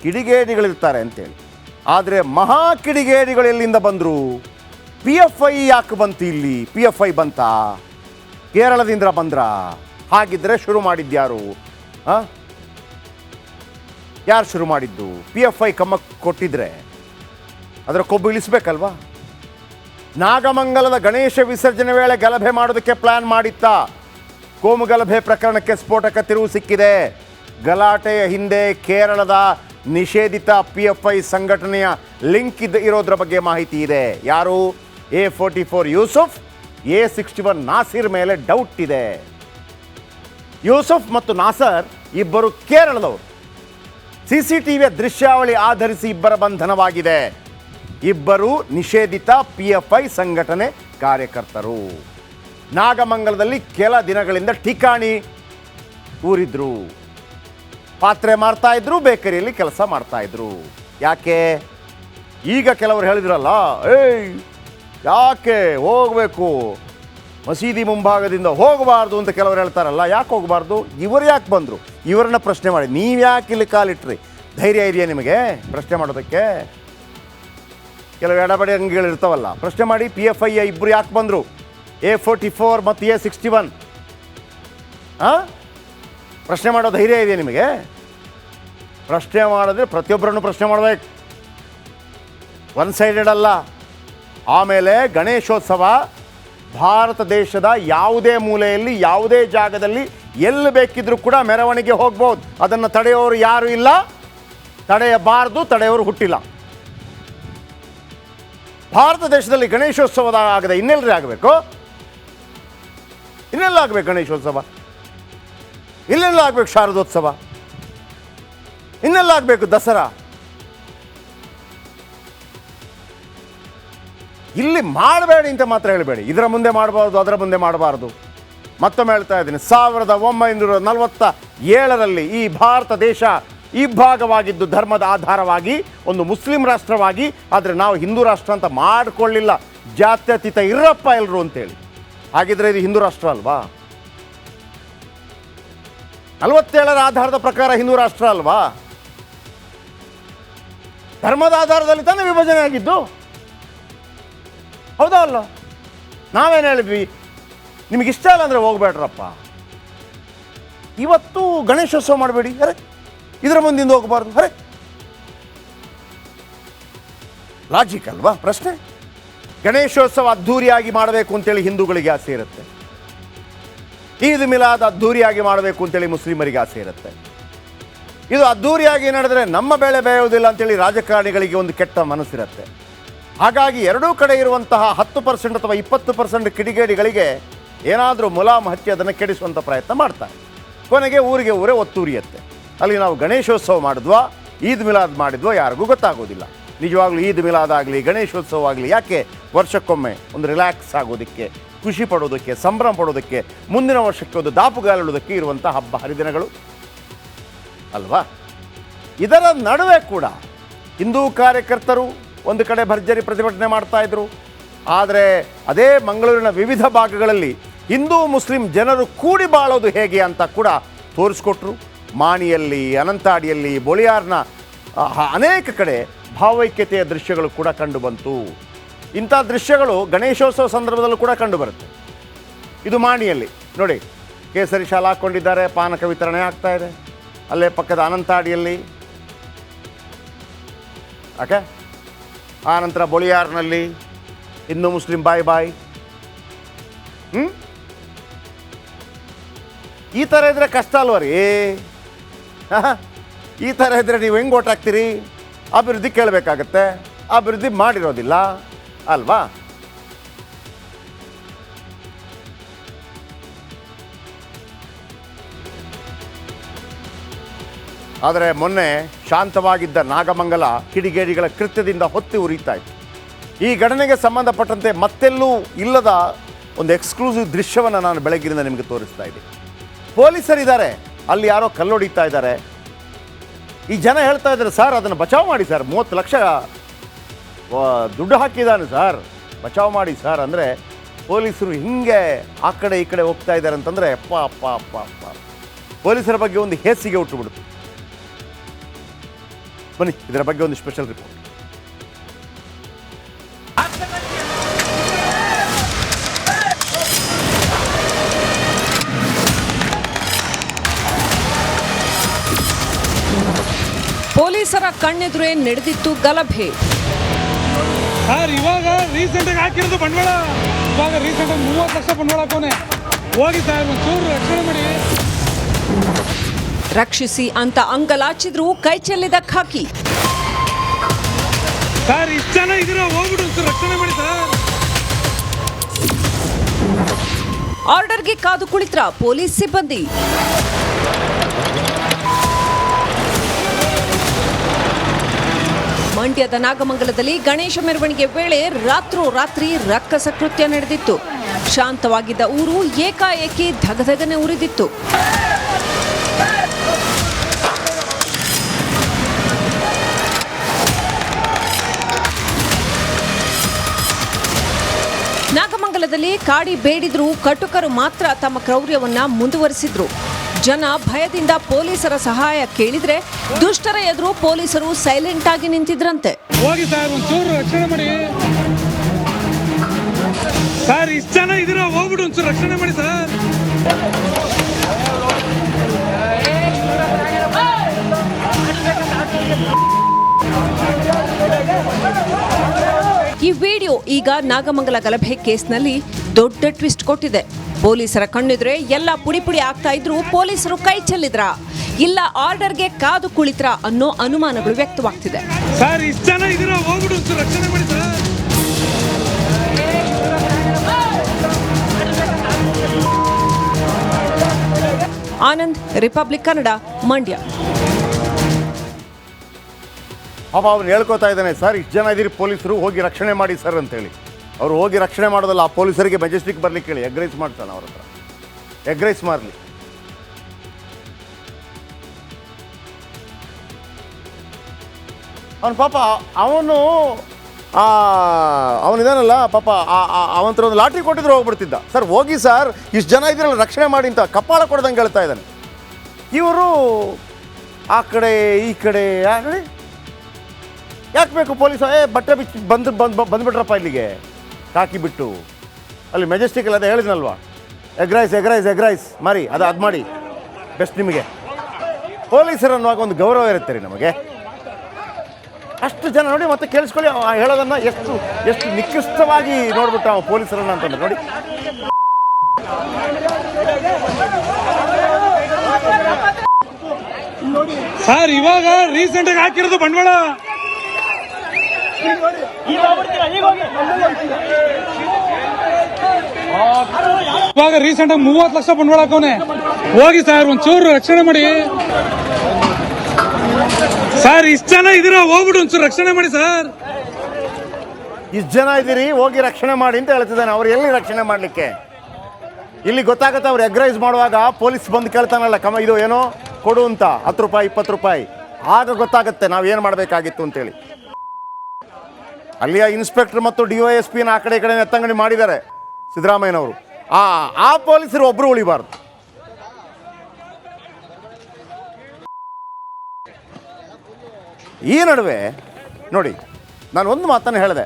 ಕಿಡಿಗೇಡಿಗಳಿರ್ತಾರೆ ಅಂತೇಳಿ. ಆದರೆ ಮಹಾ ಕಿಡಿಗೇಡಿಗಳು ಎಲ್ಲಿಂದ ಬಂದರು? ಪಿ ಎಫ್ ಐ ಯಾಕೆ ಬಂತು ಇಲ್ಲಿ? ಪಿ ಎಫ್ ಐ ಬಂತಾ? ಕೇರಳದಿಂದ ಬಂದ್ರ? ಹಾಗಿದ್ದರೆ ಶುರು ಮಾಡಿದ್ಯಾರು? ಯಾರು ಶುರು ಮಾಡಿದ್ದು? ಪಿ ಎಫ್ ಐ ಕಮ್ಮಕ್ಕೆ ಕೊಟ್ಟಿದ್ರೆ ಅದರ ಕೊಬ್ಬು ಇಳಿಸ್ಬೇಕಲ್ವಾ? ನಾಗಮಂಗಲದ ಗಣೇಶ ವಿಸರ್ಜನೆ ವೇಳೆ ಗಲಭೆ ಮಾಡೋದಕ್ಕೆ ಪ್ಲ್ಯಾನ್ ಮಾಡಿತ್ತಾ? ಕೋಮು ಗಲಭೆ ಪ್ರಕರಣಕ್ಕೆ ಸ್ಫೋಟಕ ತಿರುವು ಸಿಕ್ಕಿದೆ. ಗಲಾಟೆಯ ಹಿಂದೆ ಕೇರಳದ ನಿಷೇಧಿತ ಪಿ ಎಫ್ ಐ ಸಂಘಟನೆಯ ಲಿಂಕ್ ಇರೋದ್ರ ಬಗ್ಗೆ ಮಾಹಿತಿ ಇದೆ. ಯಾರು? A44 ಯೂಸುಫ್, A61 ನಾಸಿರ್ ಮೇಲೆ ಡೌಟ್ ಇದೆ. ಯೂಸುಫ್ ಮತ್ತು ನಾಸರ್ ಇಬ್ಬರು ಕೇರಳದವರು. CCTVಯ ದೃಶ್ಯಾವಳಿ ಆಧರಿಸಿ ಇಬ್ಬರ ಬಂಧನವಾಗಿದೆ. ಇಬ್ಬರು ನಿಷೇಧಿತ PFI ಸಂಘಟನೆ ಕಾರ್ಯಕರ್ತರು. ನಾಗಮಂಗಲದಲ್ಲಿ ಕೆಲ ದಿನಗಳಿಂದ ಠಿಕಾಣಿ ಊರಿದ್ರು. ಪಾತ್ರೆ ಮಾರ್ತಾ ಇದ್ರು, ಬೇಕರಿಯಲ್ಲಿ ಕೆಲಸ ಮಾಡ್ತಾ ಇದ್ರು. ಯಾಕೆ? ಈಗ ಕೆಲವರು ಹೇಳಿದ್ರಲ್ಲ, ಯಾಕೆ ಹೋಗಬೇಕು, ಮಸೀದಿ ಮುಂಭಾಗದಿಂದ ಹೋಗಬಾರ್ದು ಅಂತ ಕೆಲವರು ಹೇಳ್ತಾರಲ್ಲ. ಯಾಕೆ ಹೋಗಬಾರ್ದು? ಇವರು ಯಾಕೆ ಬಂದರು? ಇವರನ್ನ ಪ್ರಶ್ನೆ ಮಾಡಿ. ನೀವು ಯಾಕೆ ಇಲ್ಲಿ ಕಾಲಿಟ್ರಿ? ಧೈರ್ಯ ಇದೆಯಾ ನಿಮಗೆ ಪ್ರಶ್ನೆ ಮಾಡೋದಕ್ಕೆ? ಕೆಲವು ಎಡಬಡಿ ಅಂಗಿಗಳಿರ್ತಾವಲ್ಲ, ಪ್ರಶ್ನೆ ಮಾಡಿ. PFI ಇಬ್ಬರು ಯಾಕೆ ಬಂದರು? A44 ಮತ್ತು A61 ಪ್ರಶ್ನೆ ಮಾಡೋ ಧೈರ್ಯ ಇದೆಯಾ ನಿಮಗೆ? ಪ್ರಶ್ನೆ ಮಾಡಿದ್ರೆ ಪ್ರತಿಯೊಬ್ಬರನ್ನು ಪ್ರಶ್ನೆ ಮಾಡಬೇಕು, ಒನ್ ಸೈಡೆಡ್ ಅಲ್ಲ. ಆಮೇಲೆ ಗಣೇಶೋತ್ಸವ ಭಾರತ ದೇಶದ ಯಾವುದೇ ಮೂಲೆಯಲ್ಲಿ, ಯಾವುದೇ ಜಾಗದಲ್ಲಿ, ಎಲ್ಲಿ ಬೇಕಿದ್ರೂ ಕೂಡ ಮೆರವಣಿಗೆ ಹೋಗ್ಬೋದು. ಅದನ್ನು ತಡೆಯೋರು ಯಾರೂ ಇಲ್ಲ, ತಡೆಯಬಾರ್ದು, ತಡೆಯೋರು ಹುಟ್ಟಿಲ್ಲ. ಭಾರತ ದೇಶದಲ್ಲಿ ಗಣೇಶೋತ್ಸವದ ಆಗದೆ ಇನ್ನೆಲ್ಲರೂ ಆಗಬೇಕು? ಇನ್ನೆಲ್ಲ ಆಗಬೇಕು ಗಣೇಶೋತ್ಸವ? ಇಲ್ಲೆಲ್ಲ ಆಗಬೇಕು ಶಾರದೋತ್ಸವ? ಇನ್ನೆಲ್ಲ ಆಗಬೇಕು ದಸರಾ? ಇಲ್ಲಿ ಮಾಡಬೇಡಿ ಅಂತ ಮಾತ್ರ ಹೇಳಬೇಡಿ. ಇದರ ಮುಂದೆ ಮಾಡಬಾರ್ದು, ಅದರ ಮುಂದೆ ಮಾಡಬಾರ್ದು. ಮತ್ತೊಮ್ಮೆ ಹೇಳ್ತಾ ಇದ್ದೀನಿ, 1947ರಲ್ಲಿ ಈ ಭಾರತ ದೇಶ ಇಬ್ಬಾಗವಾಗಿದ್ದು ಧರ್ಮದ ಆಧಾರವಾಗಿ ಒಂದು ಮುಸ್ಲಿಂ ರಾಷ್ಟ್ರವಾಗಿ. ಆದರೆ ನಾವು ಹಿಂದೂ ರಾಷ್ಟ್ರ ಅಂತ ಮಾಡಿಕೊಳ್ಳಿಲ್ಲ. ಜಾತ್ಯತೀತ ಇರಪ್ಪ ಎಲ್ಲರೂ ಅಂತೇಳಿ. ಹಾಗಿದ್ರೆ ಇದು ಹಿಂದೂ ರಾಷ್ಟ್ರ ಅಲ್ವಾ? 47ರ ಆಧಾರದ ಪ್ರಕಾರ ಹಿಂದೂ ರಾಷ್ಟ್ರ ಅಲ್ವಾ? ಧರ್ಮದ ಆಧಾರದಲ್ಲಿ ತಾನೇ ವಿಭಜನೆ ಆಗಿದ್ದು, ಹೌದಾ ಅಲ್ಲ? ನಾವೇನು ಹೇಳಿದ್ವಿ? ನಿಮಗಿಷ್ಟ ಇಲ್ಲ ಅಂದರೆ ಹೋಗ್ಬೇಡ್ರಪ್ಪ. ಇವತ್ತು ಗಣೇಶೋತ್ಸವ ಮಾಡಬೇಡಿ, ಅರೆ ಇದರ ಮುಂದಿಂದ ಹೋಗಬಾರ್ದು, ಅರೆ ಲಾಜಿಕ್ ಅಲ್ವಾ ಪ್ರಶ್ನೆ? ಗಣೇಶೋತ್ಸವ ಅದ್ಧೂರಿಯಾಗಿ ಮಾಡಬೇಕು ಅಂತೇಳಿ ಹಿಂದೂಗಳಿಗೆ ಆಸೆ ಇರುತ್ತೆ. ಈದ್ ಮಿಲಾದ್ ಅದ್ಧೂರಿಯಾಗಿ ಮಾಡಬೇಕು ಅಂತೇಳಿ ಮುಸ್ಲಿಮರಿಗೆ ಆಸೆ ಇರುತ್ತೆ. ಇದು ಅದ್ಧೂರಿಯಾಗಿ ನಡೆದರೆ ನಮ್ಮ ಬೆಳೆ ಬೇಯೋದಿಲ್ಲ ಅಂತೇಳಿ ರಾಜಕಾರಣಿಗಳಿಗೆ ಒಂದು ಕೆಟ್ಟ ಮನಸ್ಸಿರುತ್ತೆ. ಹಾಗಾಗಿ ಎರಡೂ ಕಡೆ ಇರುವಂತಹ 10% ಅಥವಾ 20% ಕಿಡಿಗೇಡಿಗಳಿಗೆ ಏನಾದರೂ ಮುಲಾಮ್ ಹಚ್ಚಿ ಅದನ್ನು ಕೆಡಿಸುವಂಥ ಪ್ರಯತ್ನ ಮಾಡ್ತಾರೆ. ಕೊನೆಗೆ ಊರಿಗೆ ಊರೇ ಒತ್ತೂರಿಯುತ್ತೆ. ಅಲ್ಲಿ ನಾವು ಗಣೇಶೋತ್ಸವ ಮಾಡಿದ್ವಾ, ಈದ್ ಮಿಲಾದ್ ಮಾಡಿದ್ವಾ ಯಾರಿಗೂ ಗೊತ್ತಾಗೋದಿಲ್ಲ. ನಿಜವಾಗ್ಲೂ ಈದ್ ಮಿಲಾದ್ ಆಗಲಿ, ಗಣೇಶೋತ್ಸವ ಆಗಲಿ, ಯಾಕೆ ವರ್ಷಕ್ಕೊಮ್ಮೆ ಒಂದು ರಿಲ್ಯಾಕ್ಸ್ ಆಗೋದಕ್ಕೆ, ಖುಷಿ ಪಡೋದಕ್ಕೆ, ಸಂಭ್ರಮ ಪಡೋದಕ್ಕೆ, ಮುಂದಿನ ವರ್ಷಕ್ಕೆ ಒಂದು ದಾಪುಗಾಲಿಡೋದಕ್ಕೆ ಇರುವಂಥ ಹಬ್ಬ ಹರಿದಿನಗಳು ಅಲ್ವಾ? ಇದರ ನಡುವೆ ಕೂಡ ಹಿಂದೂ ಕಾರ್ಯಕರ್ತರು ಒಂದು ಕಡೆ ಭರ್ಜರಿ ಪ್ರತಿಭಟನೆ ಮಾಡ್ತಾಯಿದ್ರು. ಆದರೆ ಅದೇ ಮಂಗಳೂರಿನ ವಿವಿಧ ಭಾಗಗಳಲ್ಲಿ ಹಿಂದೂ ಮುಸ್ಲಿಂ ಜನರು ಕೂಡಿ ಬಾಳೋದು ಹೇಗೆ ಅಂತ ಕೂಡ ತೋರಿಸ್ಕೊಟ್ರು. ಮಾಣಿಯಲ್ಲಿ, ಅನಂತಾಡಿಯಲ್ಲಿ, ಬೊಳಿಯಾರ್ನ ಅನೇಕ ಕಡೆ ಭಾವೈಕ್ಯತೆಯ ದೃಶ್ಯಗಳು ಕೂಡ ಕಂಡುಬಂತು. ಇಂಥ ದೃಶ್ಯಗಳು ಗಣೇಶೋತ್ಸವ ಸಂದರ್ಭದಲ್ಲೂ ಕೂಡ ಕಂಡುಬರುತ್ತೆ. ಇದು ಮಾಣಿಯಲ್ಲಿ ನೋಡಿ, ಕೇಸರಿ ಶಾಲೆ ಹಾಕ್ಕೊಂಡಿದ್ದಾರೆ, ಪಾನಕ ವಿತರಣೆ ಆಗ್ತಾ ಇದೆ. ಅಲ್ಲೇ ಪಕ್ಕದ ಅನಂತಾಡಿಯಲ್ಲಿ, ಓಕೆ, ಆ ನಂತರ ಬೊಳಿಯಾರ್ನಲ್ಲಿ ಹಿಂದೂ ಮುಸ್ಲಿಂ ಬಾಯ್ ಬಾಯ್. ಈ ಥರ ಇದ್ರೆ ಕಷ್ಟ ಅಲ್ವ ರೀ? ಈ ಥರ ಇದ್ದರೆ ನೀವು ಹೆಂಗೆ ಓಟ್ ಹಾಕ್ತೀರಿ? ಅಭಿವೃದ್ಧಿ ಕೇಳಬೇಕಾಗತ್ತೆ, ಅಭಿವೃದ್ಧಿ ಮಾಡಿರೋದಿಲ್ಲ ಅಲ್ವಾ? ಆದರೆ ಮೊನ್ನೆ ಶಾಂತವಾಗಿದ್ದ ನಾಗಮಂಗಲ ಕಿಡಿಗೇಡಿಗಳ ಕೃತ್ಯದಿಂದ ಹೊತ್ತಿ ಉರಿತಾ ಇತ್ತು. ಈ ಘಟನೆಗೆ ಸಂಬಂಧಪಟ್ಟಂತೆ ಮತ್ತೆಲ್ಲೂ ಇಲ್ಲದ ಒಂದು ಎಕ್ಸ್ಕ್ಲೂಸಿವ್ ದೃಶ್ಯವನ್ನು ನಾನು ಬೆಳಗ್ಗಿನಿಂದ ನಿಮಗೆ ತೋರಿಸ್ತಾ ಇದ್ದೀನಿ. ಪೊಲೀಸರಿದ್ದಾರೆ, ಅಲ್ಲಿ ಯಾರೋ ಕಲ್ಲೊಡಿತಾ ಇದ್ದಾರೆ. ಈ ಜನ ಹೇಳ್ತಾ ಇದ್ದಾರೆ, ಸರ್ ಅದನ್ನು ಬಚಾವ್ ಮಾಡಿ ಸರ್, 30 ಲಕ್ಷ ದುಡ್ಡು ಹಾಕಿದ್ದಾನೆ ಸರ್, ಬಚಾವ್ ಮಾಡಿ ಸರ್. ಅಂದರೆ ಪೊಲೀಸರು ಹಿಂಗೆ ಆ ಕಡೆ ಈ ಕಡೆ ಹೋಗ್ತಾ ಇದ್ದಾರೆ ಅಂತಂದರೆ ಅಪ್ಪ ಅಪ್ಪ ಅಪ್ಪ ಅಪ್ಪ, ಪೊಲೀಸರ ಬಗ್ಗೆ ಒಂದು ಹೇಸಿಗೆ ಹುಟ್ಟುಬಿಡ್ತು. ಬನ್ನಿ ಇದರ ಬಗ್ಗೆ ಒಂದು ಸ್ಪೆಷಲ್ ರಿಪೋರ್ಟ್. ಪೊಲೀಸರ ಕಣ್ಣೆದುರೇ ನಡೆದಿತ್ತು ಗಲಭೆ. ಸರ್ ಇವಾಗ ರೀಸೆಂಟಾಗಿ ಹಾಕಿರೋದು ಬಂಡವಾಳ, ಇವಾಗ ರೀಸೆಂಟಾಗಿ 30 ಲಕ್ಷ ಬಂಡವಾಳ ಹಾಕೋನೆ. ಹೋಗಿ ಸರ್ ಒಂಚೂರು ರಕ್ಷಣೆ ಮಾಡಿ. ರಕ್ಷಿಸಿ ಅಂತ ಅಂಗಲಾಚಿದ್ರು ಕೈ ಚೆಲ್ಲಿದ ಖಾಕಿ. ಸರ್ ಇಷ್ಟು ಜನ ಇದ್ರೆ ಹೋಗ್ಬಿಡು ಒಂಚೂರು ರಕ್ಷಣೆ ಮಾಡಿ ಸರ್. ಆರ್ಡರ್ಗೆ ಕಾದು ಕುಳಿತ್ರ ಪೊಲೀಸ್ ಸಿಬ್ಬಂದಿ. ಮಂಡ್ಯದ ನಾಗಮಂಗಲದಲ್ಲಿ ಗಣೇಶ ಮೆರವಣಿಗೆ ವೇಳೆ ರಾತ್ರೋರಾತ್ರಿ ರಕ್ಕಸ ಕೃತ್ಯ ನಡೆದಿತ್ತು. ಶಾಂತವಾಗಿದ್ದ ಊರು ಏಕಾಏಕಿ ಧಗಧಗನೆ ಉರಿದಿತ್ತು. ನಾಗಮಂಗಲದಲ್ಲಿ ಕಾಡಿ ಬೇಡಿದ್ರು ಕಟುಕರು ಮಾತ್ರ ತಮ್ಮ ಕ್ರೌರ್ಯವನ್ನ ಮುಂದುವರಿಸಿದ್ರು. ಜನ ಭಯದಿಂದ ಪೊಲೀಸರ ಸಹಾಯ ಕೇಳಿದ್ರೆ ದುಷ್ಟರ ಎದುರು ಪೊಲೀಸರು ಸೈಲೆಂಟ್ ಆಗಿ ನಿಂತಿದ್ರಂತೆ. ಹೋಗಿ ಸರ್ ಒಂಚೂರು ರಕ್ಷಣೆ ಮಾಡಿ ಸರ್. ಇಷ್ಟು ಜನ ಇದ್ರೆ ಹೋಗ್ಬಿಡು ಒಂಚೂರು ರಕ್ಷಣೆ ಮಾಡಿ ಸರ್. ಈ ವಿಡಿಯೋ ಈಗ ನಾಗಮಂಗಲ ಗಲಭೆ ಕೇಸ್ನಲ್ಲಿ ದೊಡ್ಡ ಟ್ವಿಸ್ಟ್ ಕೊಟ್ಟಿದೆ. ಪೊಲೀಸರ ಕಣ್ಣೆದುರೇ ಎಲ್ಲ ಪುಡಿ ಪುಡಿ ಆಗ್ತಾ ಇದ್ರು ಪೊಲೀಸರು ಕೈ ಚೆಲ್ಲಿದ್ರ ಇಲ್ಲ ಆರ್ಡರ್ಗೆ ಕಾದು ಕುಳಿತ್ರ ಅನ್ನೋ ಅನುಮಾನಗಳು ವ್ಯಕ್ತವಾಗ್ತಿದೆ. ಸರ್ ಇಷ್ಟು ಜನ ಇದ್ರೆ ಹೋಗ್ಬಿಡು ಒಂಚೂರು ರಕ್ಷಣೆ ಮಾಡಿ ಸರ್. ಆನಂದ್, ರಿಪಬ್ಲಿಕ್ ಕನ್ನಡ, ಮಂಡ್ಯ. ಪಾಪ ಅವ್ರು ಹೇಳ್ಕೊತಾ ಇದ್ದಾನೆ, ಸರ್ ಇಷ್ಟು ಜನ ಇದ್ದೀರಿ ಪೊಲೀಸರು, ಹೋಗಿ ರಕ್ಷಣೆ ಮಾಡಿ ಸರ್ ಅಂತೇಳಿ. ಅವರು ಹೋಗಿ ರಕ್ಷಣೆ ಮಾಡೋದಲ್ಲ, ಆ ಪೊಲೀಸರಿಗೆ ಮೆಜೆಸ್ಟಿಕ್ ಬರ್ಲಿಕ್ಕೆ ಹೇಳಿ, ಎಗ್ ರೈಸ್ ಮಾಡ್ತಾನೆ ಅವ್ರ ಹತ್ರ, ಎಗ್ ರೈಸ್ ಮಾರಲಿ. ಅವನು ಪಾಪ ಅವನಿದಾನಲ್ಲ ಪಾಪ ಅವಂತರ ಒಂದು ಲಾಟ್ರಿ ಕೊಟ್ಟಿದ್ರು ಹೋಗ್ಬಿಡ್ತಿದ್ದ. ಸರ್ ಹೋಗಿ ಸರ್ ಇಷ್ಟು ಜನ ಇದ್ರಲ್ಲ ರಕ್ಷಣೆ ಮಾಡಿ ಅಂತ ಕಪ್ಪಾಳ ಕೊಡ್ದಂಗೆ ಹೇಳ್ತಾ ಇದ್ದಾನೆ. ಇವರು ಆ ಕಡೆ ಈ ಕಡೆ ಯಾಕೆ ಬೇಕು ಪೊಲೀಸ್? ಬಟ್ಟೆ ಬಿಚ್ಚಿ ಬಂದುಬಿಟ್ರಪ್ಪ ಇಲ್ಲಿಗೆ ಹಾಕಿ ಬಿಟ್ಟು. ಅಲ್ಲಿ ಮೆಜೆಸ್ಟಿಕಲ್ಲಿ ಅದೇ ಹೇಳಿದ್ನಲ್ವಾ, ಎಗ್ ರೈಸ್ ಮಾರಿ, ಅದು ಮಾಡಿ ಬೆಸ್ಟ್ ನಿಮಗೆ. ಪೊಲೀಸರು ಅನ್ನುವಾಗ ಒಂದು ಗೌರವ ಇರುತ್ತೆ ರೀ ನಮಗೆ. ಅಷ್ಟು ಜನ ನೋಡಿ, ಮತ್ತೆ ಕೇಳಿಸ್ಕೊಳ್ಳಿ ಹೇಳೋದನ್ನು ಎಷ್ಟು ನಿಕೃಷ್ಟವಾಗಿ ನೋಡ್ಬಿಟ್ಟ ಅವ ಪೊಲೀಸರನ್ನ ಅಂತಂದ್ರೆ ನೋಡಿ. ಸರ್ ಇವಾಗ ರೀಸೆಂಟಾಗಿ ಹಾಕಿರೋದು ಬಂಡವಾಳ, ಇವಾಗ ರೀಸೆಂಟಾಗಿ 30 ಲಕ್ಷ ಬಂಡವಾಳ ಹಾಕೋನೆ. ಹೋಗಿ ಸರ್ ಒಂಚೂರು ರಕ್ಷಣೆ ಮಾಡಿ ಸರ್. ಇಷ್ಟು ಜನ ಇದ್ರೆ ಹೋಗ್ಬಿಡು ಒಂಚೂರು ರಕ್ಷಣೆ ಮಾಡಿ ಸರ್. ಇಷ್ಟು ಜನ ಇದ್ದೀರಿ ಹೋಗಿ ರಕ್ಷಣೆ ಮಾಡಿ ಅಂತ ಹೇಳ್ತಿದ್ದಾನೆ. ಅವ್ರು ಎಲ್ಲಿ ರಕ್ಷಣೆ ಮಾಡಲಿಕ್ಕೆ? ಇಲ್ಲಿ ಗೊತ್ತಾಗುತ್ತೆ, ಅವ್ರು ಎಗ್ ರೈಸ್ ಮಾಡುವಾಗ ಪೊಲೀಸ್ ಬಂದು ಕೇಳ್ತಾನಲ್ಲ, ಇದು ಏನೋ ಕೊಡು ಅಂತ, 10 ರೂಪಾಯಿ 20 ರೂಪಾಯಿ, ಆಗ ಗೊತ್ತಾಗುತ್ತೆ ನಾವು ಏನು ಮಾಡಬೇಕಾಗಿತ್ತು ಅಂತೇಳಿ. ಅಲ್ಲಿಯ ಇನ್ಸ್ಪೆಕ್ಟರ್ ಮತ್ತು DYSPನ ಆ ಕಡೆ ಈ ಕಡೆ ಎತ್ತಂಗಡಿ ಮಾಡಿದ್ದಾರೆ ಸಿದ್ದರಾಮಯ್ಯನವರು. ಆ ಪೊಲೀಸರು ಒಬ್ಬರು ಉಳಿಬಾರ್ದು. ಈ ನಡುವೆ ನೋಡಿ, ನಾನು ಒಂದು ಮಾತನ್ನು ಹೇಳಿದೆ,